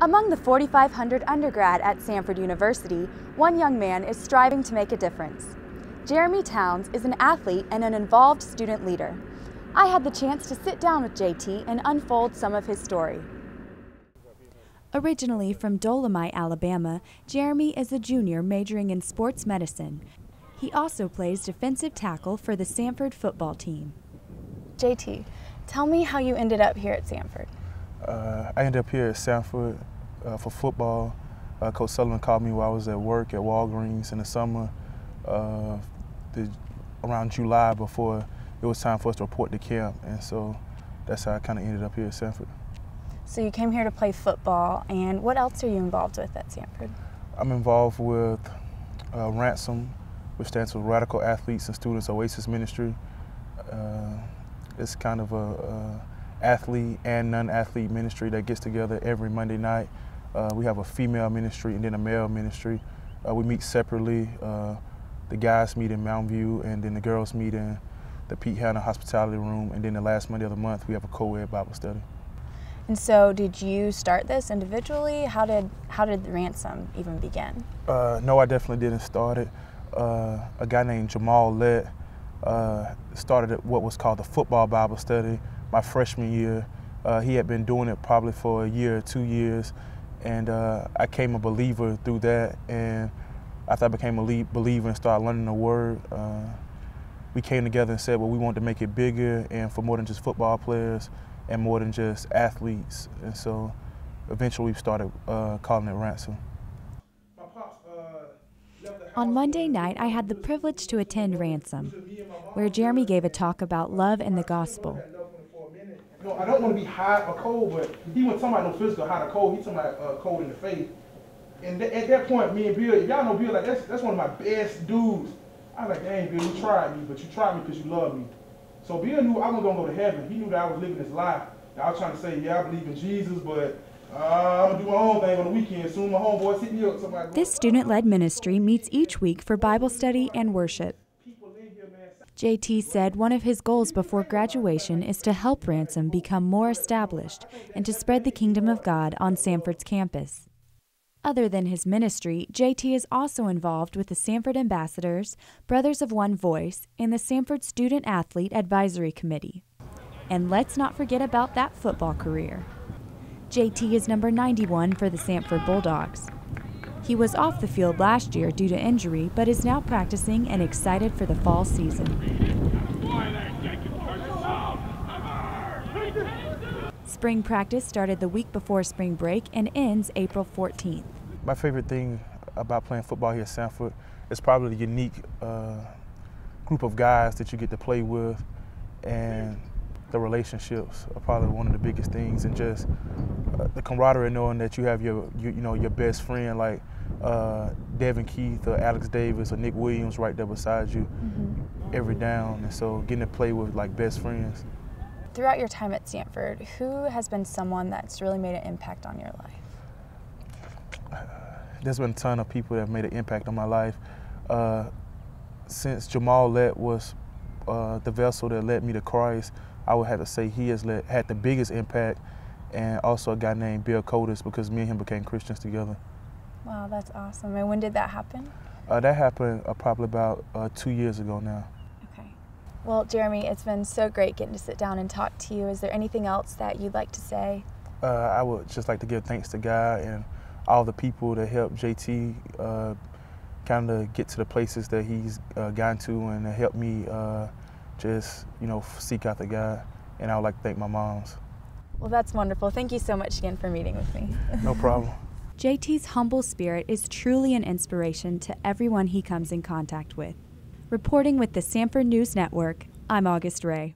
Among the 4,500 undergrad at Samford University, one young man is striving to make a difference. Jeremy Towns is an athlete and an involved student leader. I had the chance to sit down with JT and unfold some of his story. Originally from Dolomite, Alabama, Jeremy is a junior majoring in sports medicine. He also plays defensive tackle for the Samford football team. JT, tell me how you ended up here at Samford. I ended up here at Samford for football. Coach Sullivan called me while I was at work at Walgreens in the summer, around July, before it was time for us to report to camp, and so that's how I kind of ended up here at Samford. So you came here to play football, and what else are you involved with at Samford? I'm involved with Ransom, which stands for Radical Athletes and Students Oasis Ministry. It's kind of a athlete and non-athlete ministry that gets together every Monday night. We have a female ministry and then a male ministry. We meet separately. The guys meet in Mountain View, and then the girls meet in the Pete Hanna Hospitality Room, and then the last Monday of the month we have a co-ed Bible study. And so did you start this individually? How did Ransom even begin? No, I definitely didn't start it. A guy named Jamal Lett started what was called the football Bible study my freshman year. He had been doing it probably for a year or 2 years, and I became a believer through that. And after I became a believer and started learning the Word, we came together and said, well, we want to make it bigger and for more than just football players and more than just athletes. And so eventually we started calling it Ransom. On Monday night, I had the privilege to attend Ransom, where Jeremy gave a talk about love and the gospel. No, I don't want to be hot or cold, but he wasn't talking about no physical hot or cold. He talking about cold in the faith. And at that point, me and Bill, if y'all know Bill, like that's one of my best dudes. I was like, dang, Bill, you tried me, but you tried me because you love me. So Bill knew I wasn't going to go to heaven. He knew that I was living this life. And I was trying to say, yeah, I believe in Jesus, but I'm going to do my own thing on the weekend. Soon my homeboys hit me up. This student-led ministry meets each week for Bible study and worship. JT said one of his goals before graduation is to help Ransom become more established and to spread the kingdom of God on Samford's campus. Other than his ministry, JT is also involved with the Samford Ambassadors, Brothers of One Voice, and the Samford Student Athlete Advisory Committee. And let's not forget about that football career. JT is number 91 for the Samford Bulldogs. He was off the field last year due to injury, but is now practicing and excited for the fall season. Spring practice started the week before spring break and ends April 14th. My favorite thing about playing football here at Samford is probably the unique group of guys that you get to play with, and the relationships are probably one of the biggest things, and just the camaraderie, knowing that you have your best friend like Devin Keith or Alex Davis or Nick Williams right there beside you every down, and so getting to play with like best friends. Throughout your time at Samford, who has been someone that's really made an impact on your life? There's been a ton of people that have made an impact on my life. Since Jamal Lett was the vessel that led me to Christ, I would have to say he has had the biggest impact, and also a guy named Bill Cotis, because me and him became Christians together. Wow, that's awesome. And when did that happen? That happened probably about 2 years ago now. Okay. Well, Jeremy, it's been so great getting to sit down and talk to you. Is there anything else that you'd like to say? I would just like to give thanks to God and all the people that helped JT kind of get to the places that he's gotten to, and that helped me just, seek out the God. And I would like to thank my moms. Well, that's wonderful. Thank you so much again for meeting with me. No problem. JT's humble spirit is truly an inspiration to everyone he comes in contact with. Reporting with the Samford News Network, I'm August Rhea.